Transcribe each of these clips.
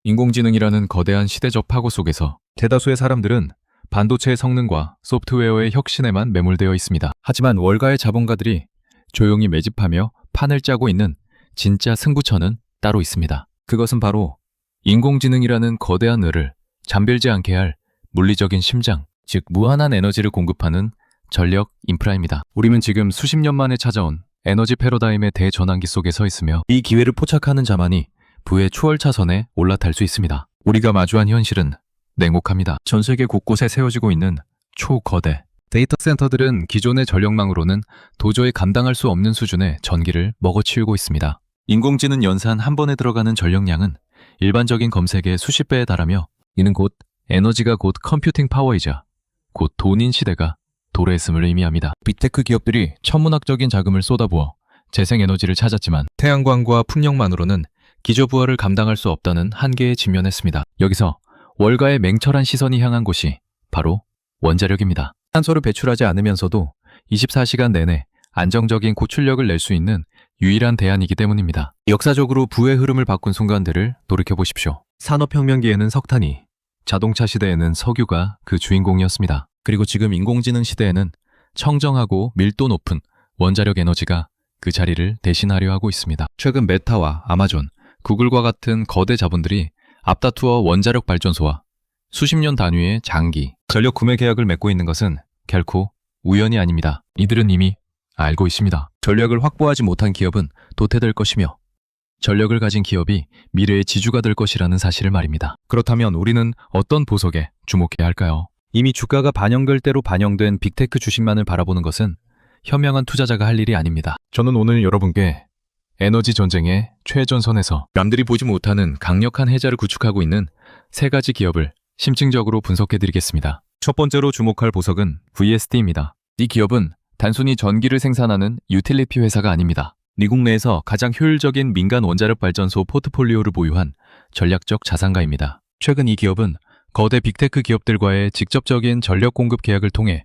인공지능이라는 거대한 시대적 파고 속에서 대다수의 사람들은 반도체의 성능과 소프트웨어의 혁신에만 매몰되어 있습니다. 하지만 월가의 자본가들이 조용히 매집하며 판을 짜고 있는 진짜 승부처는 따로 있습니다. 그것은 바로 인공지능이라는 거대한 을을 잠들지 않게 할 물리적인 심장, 즉 무한한 에너지를 공급하는 전력 인프라입니다. 우리는 지금 수십 년 만에 찾아온 에너지 패러다임의 대전환기 속에 서 있으며 이 기회를 포착하는 자만이 부의 추월차선에 올라탈 수 있습니다. 우리가 마주한 현실은 냉혹합니다. 전 세계 곳곳에 세워지고 있는 초거대 데이터 센터들은 기존의 전력망으로는 도저히 감당할 수 없는 수준의 전기를 먹어치우고 있습니다. 인공지능 연산 한 번에 들어가는 전력량은 일반적인 검색의 수십 배에 달하며 이는 곧 에너지가 곧 컴퓨팅 파워이자 곧 돈인 시대가 도래했음을 의미합니다. 빅테크 기업들이 천문학적인 자금을 쏟아부어 재생에너지를 찾았지만 태양광과 풍력만으로는 기저부하를 감당할 수 없다는 한계에 직면했습니다. 여기서 월가의 맹철한 시선이 향한 곳이 바로 원자력입니다. 탄소를 배출하지 않으면서도 24시간 내내 안정적인 고출력을 낼 수 있는 유일한 대안이기 때문입니다. 역사적으로 부의 흐름을 바꾼 순간들을 돌이켜보십시오. 산업혁명기에는 석탄이, 자동차 시대에는 석유가 그 주인공이었습니다. 그리고 지금 인공지능 시대에는 청정하고 밀도 높은 원자력 에너지가 그 자리를 대신하려 하고 있습니다. 최근 메타와 아마존, 구글과 같은 거대 자본들이 앞다투어 원자력 발전소와 수십 년 단위의 장기 전력 구매 계약을 맺고 있는 것은 결코 우연이 아닙니다. 이들은 이미 알고 있습니다. 전력을 확보하지 못한 기업은 도태될 것이며 전력을 가진 기업이 미래의 지주가 될 것이라는 사실을 말입니다. 그렇다면 우리는 어떤 보석에 주목해야 할까요? 이미 주가가 반영될 대로 반영된 빅테크 주식만을 바라보는 것은 현명한 투자자가 할 일이 아닙니다. 저는 오늘 여러분께 에너지 전쟁의 최전선에서 남들이 보지 못하는 강력한 해자를 구축하고 있는 세 가지 기업을 심층적으로 분석해드리겠습니다. 첫 번째로 주목할 보석은 VST입니다. 이 기업은 단순히 전기를 생산하는 유틸리티 회사가 아닙니다. 미국 내에서 가장 효율적인 민간 원자력 발전소 포트폴리오를 보유한 전략적 자산가입니다. 최근 이 기업은 거대 빅테크 기업들과의 직접적인 전력 공급 계약을 통해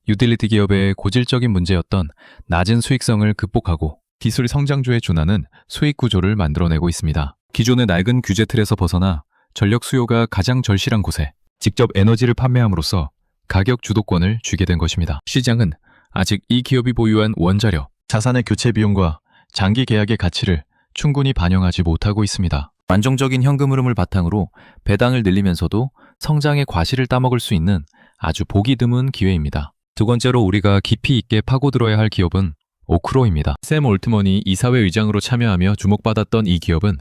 유틸리티 기업의 고질적인 문제였던 낮은 수익성을 극복하고 기술 성장주에 준하는 수익 구조를 만들어내고 있습니다. 기존의 낡은 규제 틀에서 벗어나 전력 수요가 가장 절실한 곳에 직접 에너지를 판매함으로써 가격 주도권을 쥐게 된 것입니다. 시장은 아직 이 기업이 보유한 원자력, 자산의 교체 비용과 장기 계약의 가치를 충분히 반영하지 못하고 있습니다. 안정적인 현금 흐름을 바탕으로 배당을 늘리면서도 성장의 과실을 따먹을 수 있는 아주 보기 드문 기회입니다. 두 번째로 우리가 깊이 있게 파고들어야 할 기업은 오크로입니다. 샘 올트먼이 이사회 의장으로 참여하며 주목받았던 이 기업은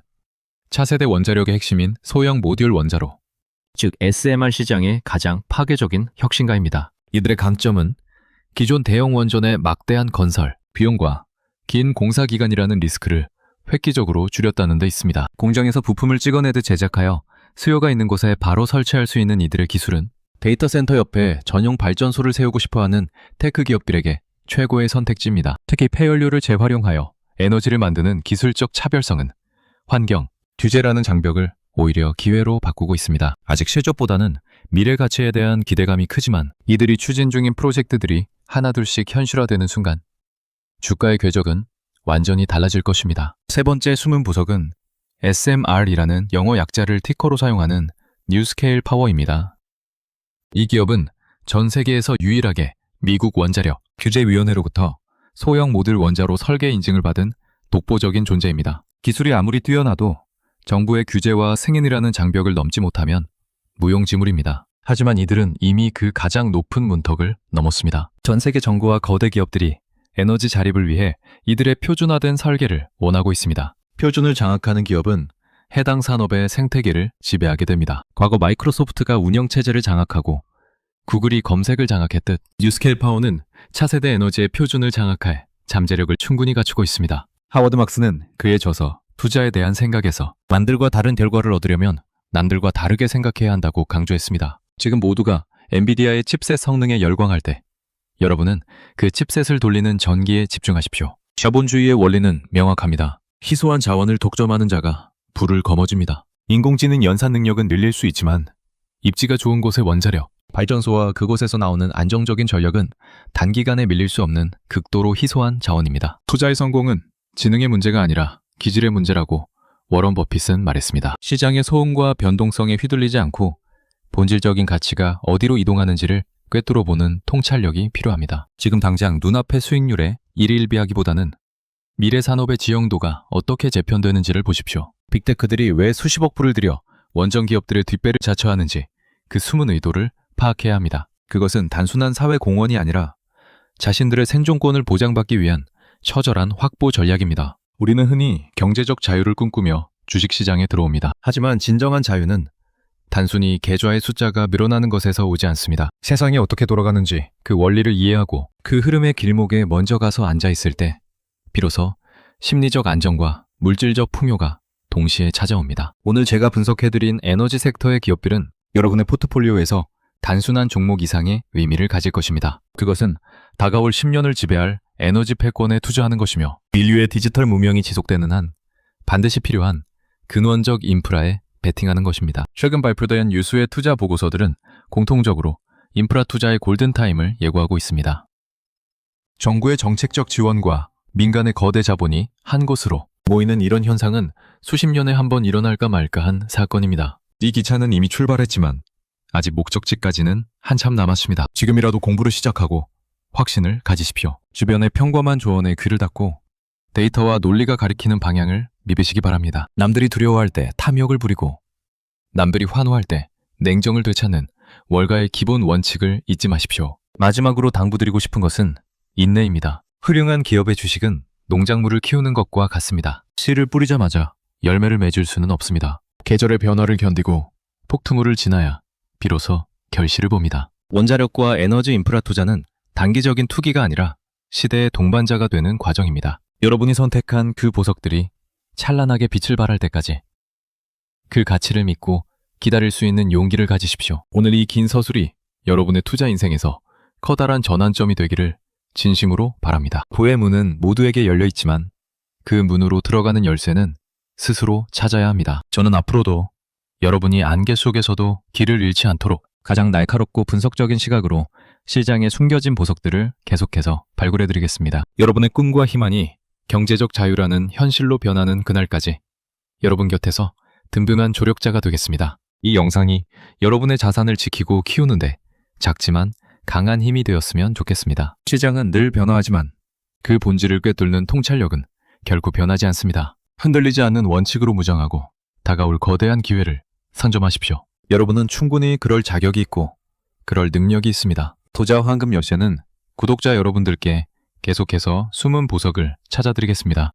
차세대 원자력의 핵심인 소형 모듈 원자로, 즉 SMR 시장의 가장 파괴적인 혁신가입니다. 이들의 강점은 기존 대형 원전의 막대한 건설, 비용과 긴 공사 기간이라는 리스크를 획기적으로 줄였다는 데 있습니다. 공장에서 부품을 찍어내듯 제작하여 수요가 있는 곳에 바로 설치할 수 있는 이들의 기술은 데이터 센터 옆에 전용 발전소를 세우고 싶어하는 테크 기업들에게 최고의 선택지입니다. 특히 폐연료를 재활용하여 에너지를 만드는 기술적 차별성은 환경, 규제라는 장벽을 오히려 기회로 바꾸고 있습니다. 아직 실적보다는 미래 가치에 대한 기대감이 크지만 이들이 추진 중인 프로젝트들이 하나둘씩 현실화되는 순간 주가의 궤적은 완전히 달라질 것입니다. 세 번째 숨은 보석은 SMR이라는 영어 약자를 티커로 사용하는 뉴스케일 파워입니다. 이 기업은 전 세계에서 유일하게 미국 원자력 규제위원회로부터 소형 모듈 원자로 설계 인증을 받은 독보적인 존재입니다. 기술이 아무리 뛰어나도 정부의 규제와 승인이라는 장벽을 넘지 못하면 무용지물입니다. 하지만 이들은 이미 그 가장 높은 문턱을 넘었습니다. 전 세계 정부와 거대 기업들이 에너지 자립을 위해 이들의 표준화된 설계를 원하고 있습니다. 표준을 장악하는 기업은 해당 산업의 생태계를 지배하게 됩니다. 과거 마이크로소프트가 운영체제를 장악하고 구글이 검색을 장악했듯 뉴스케일 파워는 차세대 에너지의 표준을 장악할 잠재력을 충분히 갖추고 있습니다. 하워드 막스는 그에 져서 투자에 대한 생각에서 남들과 다른 결과를 얻으려면 남들과 다르게 생각해야 한다고 강조했습니다. 지금 모두가 엔비디아의 칩셋 성능에 열광할 때 여러분은 그 칩셋을 돌리는 전기에 집중하십시오. 자본주의의 원리는 명확합니다. 희소한 자원을 독점하는 자가 부를 거머쥡니다. 인공지능 연산 능력은 늘릴 수 있지만 입지가 좋은 곳의 원자력, 발전소와 그곳에서 나오는 안정적인 전력은 단기간에 밀릴 수 없는 극도로 희소한 자원입니다. 투자의 성공은 지능의 문제가 아니라 기질의 문제라고 워런 버핏은 말했습니다. 시장의 소음과 변동성에 휘둘리지 않고 본질적인 가치가 어디로 이동하는지를 꿰뚫어 보는 통찰력이 필요합니다. 지금 당장 눈앞의 수익률에 일일비하기보다는 미래 산업의 지형도가 어떻게 재편되는지를 보십시오. 빅테크들이 왜 수십억 불을 들여 원전 기업들의 뒷배를 자처하는지 그 숨은 의도를 파악해야 합니다. 그것은 단순한 사회 공헌이 아니라 자신들의 생존권을 보장받기 위한 처절한 확보 전략입니다. 우리는 흔히 경제적 자유를 꿈꾸며 주식시장에 들어옵니다. 하지만 진정한 자유는 단순히 계좌의 숫자가 늘어나는 것에서 오지 않습니다. 세상이 어떻게 돌아가는지 그 원리를 이해하고 그 흐름의 길목에 먼저 가서 앉아 있을 때 비로소 심리적 안정과 물질적 풍요가 동시에 찾아옵니다. 오늘 제가 분석해드린 에너지 섹터의 기업들은 여러분의 포트폴리오에서 단순한 종목 이상의 의미를 가질 것입니다. 그것은 다가올 10년을 지배할 에너지 패권에 투자하는 것이며 인류의 디지털 문명이 지속되는 한 반드시 필요한 근원적 인프라에 베팅하는 것입니다. 최근 발표된 유수의 투자 보고서들은 공통적으로 인프라 투자의 골든타임을 예고하고 있습니다. 정부의 정책적 지원과 민간의 거대 자본이 한 곳으로 모이는 이런 현상은 수십 년에 한 번 일어날까 말까한 사건입니다. 이 기차는 이미 출발했지만 아직 목적지까지는 한참 남았습니다. 지금이라도 공부를 시작하고 확신을 가지십시오. 주변의 평범한 조언에 귀를 닫고 데이터와 논리가 가리키는 방향을 믿으시기 바랍니다. 남들이 두려워할 때 탐욕을 부리고 남들이 환호할 때 냉정을 되찾는 월가의 기본 원칙을 잊지 마십시오. 마지막으로 당부드리고 싶은 것은 인내입니다. 훌륭한 기업의 주식은 농작물을 키우는 것과 같습니다. 씨를 뿌리자마자 열매를 맺을 수는 없습니다. 계절의 변화를 견디고 폭투물을 지나야 비로소 결실을 봅니다. 원자력과 에너지 인프라 투자는 단기적인 투기가 아니라 시대의 동반자가 되는 과정입니다. 여러분이 선택한 그 보석들이 찬란하게 빛을 발할 때까지 그 가치를 믿고 기다릴 수 있는 용기를 가지십시오. 오늘 이 긴 서술이 여러분의 투자 인생에서 커다란 전환점이 되기를 진심으로 바랍니다. 부의 문은 모두에게 열려 있지만 그 문으로 들어가는 열쇠는 스스로 찾아야 합니다. 저는 앞으로도 여러분이 안개 속에서도 길을 잃지 않도록 가장 날카롭고 분석적인 시각으로 시장에 숨겨진 보석들을 계속해서 발굴해드리겠습니다. 여러분의 꿈과 희망이 경제적 자유라는 현실로 변하는 그날까지 여러분 곁에서 든든한 조력자가 되겠습니다. 이 영상이 여러분의 자산을 지키고 키우는데 작지만 강한 힘이 되었으면 좋겠습니다. 시장은 늘 변화하지만 그 본질을 꿰뚫는 통찰력은 결코 변하지 않습니다. 흔들리지 않는 원칙으로 무장하고 다가올 거대한 기회를 상점하십시오. 여러분은 충분히 그럴 자격이 있고 그럴 능력이 있습니다. 도자 황금 열쇠는 구독자 여러분들께 계속해서 숨은 보석을 찾아드리겠습니다.